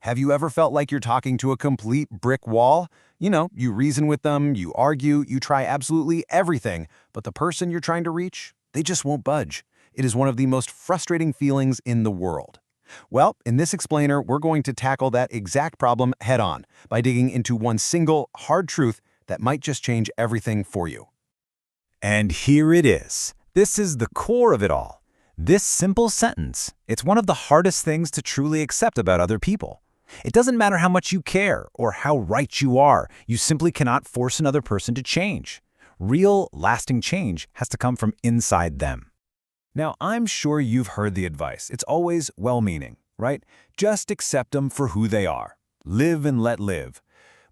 Have you ever felt like you're talking to a complete brick wall? You reason with them, you argue, you try absolutely everything, but the person you're trying to reach, they just won't budge. It is one of the most frustrating feelings in the world. Well, in this explainer, we're going to tackle that exact problem head-on by digging into one single, hard truth that might just change everything for you. And here it is. This is the core of it all. This simple sentence, it's one of the hardest things to truly accept about other people. It doesn't matter how much you care or how right you are, you simply cannot force another person to change. Real, lasting change has to come from inside them. Now, I'm sure you've heard the advice. It's always well-meaning, right? Just accept them for who they are. Live and let live.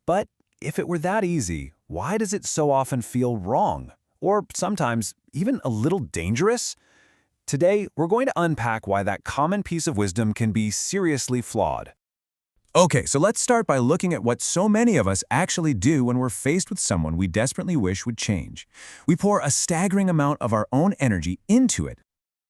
But if it were that easy, why does it so often feel wrong? Or sometimes even a little dangerous? Today, we're going to unpack why that common piece of wisdom can be seriously flawed. Okay, so let's start by looking at what so many of us actually do when we're faced with someone we desperately wish would change. We pour a staggering amount of our own energy into it.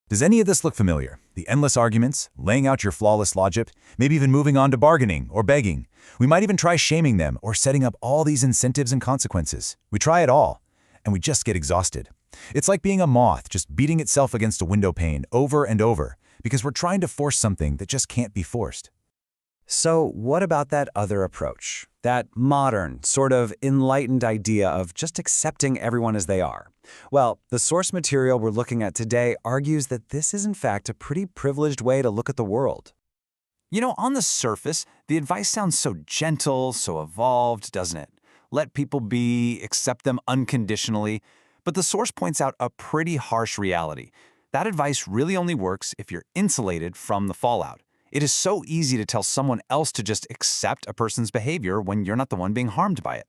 Does any of this look familiar? The endless arguments, laying out your flawless logic, maybe even moving on to bargaining or begging. We might even try shaming them or setting up all these incentives and consequences. We try it all, and we just get exhausted. It's like being a moth just beating itself against a window pane over and over because we're trying to force something that just can't be forced. So what about that other approach? That modern, sort of enlightened idea of just accepting everyone as they are? Well, the source material we're looking at today argues that this is in fact a pretty privileged way to look at the world. On the surface, the advice sounds so gentle, so evolved, doesn't it? Let people be, accept them unconditionally. But the source points out a pretty harsh reality. That advice really only works if you're insulated from the fallout. It is so easy to tell someone else to just accept a person's behavior when you're not the one being harmed by it.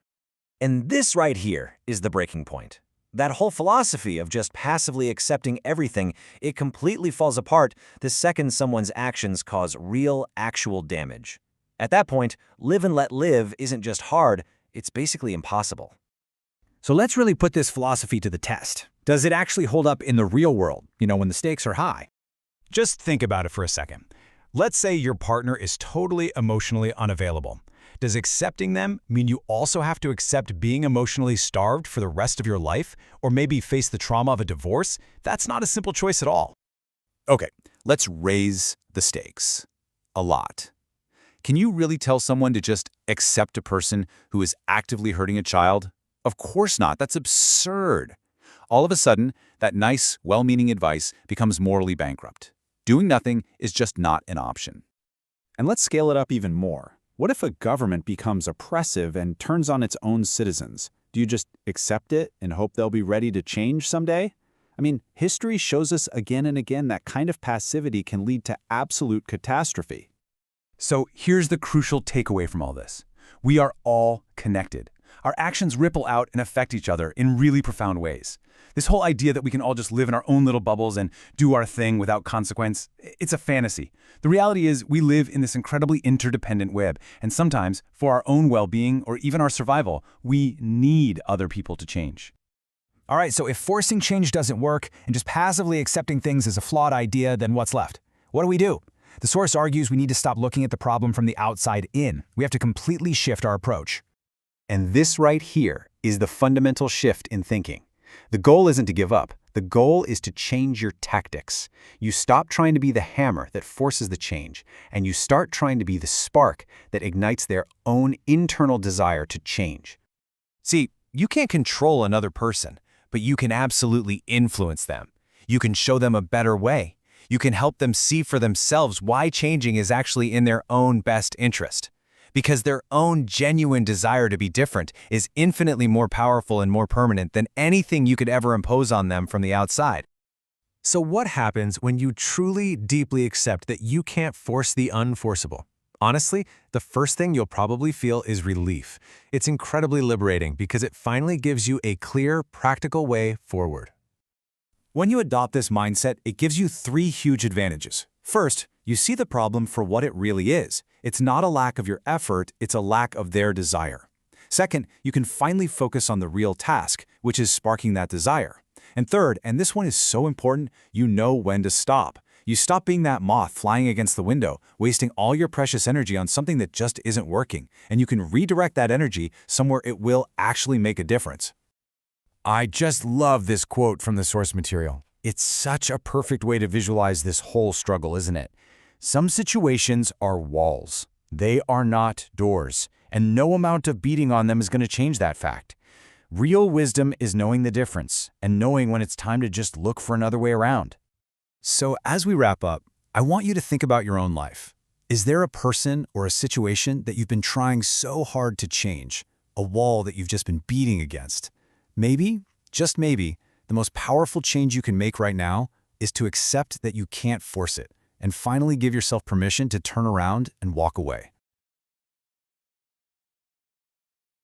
And this right here is the breaking point. That whole philosophy of just passively accepting everything, it completely falls apart the second someone's actions cause real, actual damage. At that point, live and let live isn't just hard, it's basically impossible. So let's really put this philosophy to the test. Does it actually hold up in the real world, when the stakes are high? Just think about it for a second. Let's say your partner is totally emotionally unavailable. Does accepting them mean you also have to accept being emotionally starved for the rest of your life, or maybe face the trauma of a divorce? That's not a simple choice at all. Okay, let's raise the stakes a lot. Can you really tell someone to just accept a person who is actively hurting a child? Of course not. That's absurd. All of a sudden, that nice, well-meaning advice becomes morally bankrupt. Doing nothing is just not an option. And let's scale it up even more. What if a government becomes oppressive and turns on its own citizens? Do you just accept it and hope they'll be ready to change someday? History shows us again and again that kind of passivity can lead to absolute catastrophe. So here's the crucial takeaway from all this. We are all connected. Our actions ripple out and affect each other in really profound ways. This whole idea that we can all just live in our own little bubbles and do our thing without consequence, it's a fantasy. The reality is we live in this incredibly interdependent web, and sometimes, for our own well-being or even our survival, we need other people to change. All right, so if forcing change doesn't work and just passively accepting things is a flawed idea, then what's left? What do we do? The source argues we need to stop looking at the problem from the outside in. We have to completely shift our approach. And this right here is the fundamental shift in thinking. The goal isn't to give up. The goal is to change your tactics. You stop trying to be the hammer that forces the change, and you start trying to be the spark that ignites their own internal desire to change. See, you can't control another person, but you can absolutely influence them. You can show them a better way. You can help them see for themselves why changing is actually in their own best interest. Because their own genuine desire to be different is infinitely more powerful and more permanent than anything you could ever impose on them from the outside. So what happens when you truly, deeply accept that you can't force the unforceable? Honestly, the first thing you'll probably feel is relief. It's incredibly liberating because it finally gives you a clear, practical way forward. When you adopt this mindset, it gives you 3 huge advantages. First, you see the problem for what it really is. It's not a lack of your effort, it's a lack of their desire. Second, you can finally focus on the real task, which is sparking that desire. And third, and this one is so important, you know when to stop. You stop being that moth flying against the window, wasting all your precious energy on something that just isn't working, and you can redirect that energy somewhere it will actually make a difference. I just love this quote from the source material. It's such a perfect way to visualize this whole struggle, isn't it? Some situations are walls. They are not doors, and no amount of beating on them is going to change that fact. Real wisdom is knowing the difference and knowing when it's time to just look for another way around. So as we wrap up, I want you to think about your own life. Is there a person or a situation that you've been trying so hard to change, a wall that you've just been beating against? Maybe, just maybe, the most powerful change you can make right now is to accept that you can't force it and finally give yourself permission to turn around and walk away.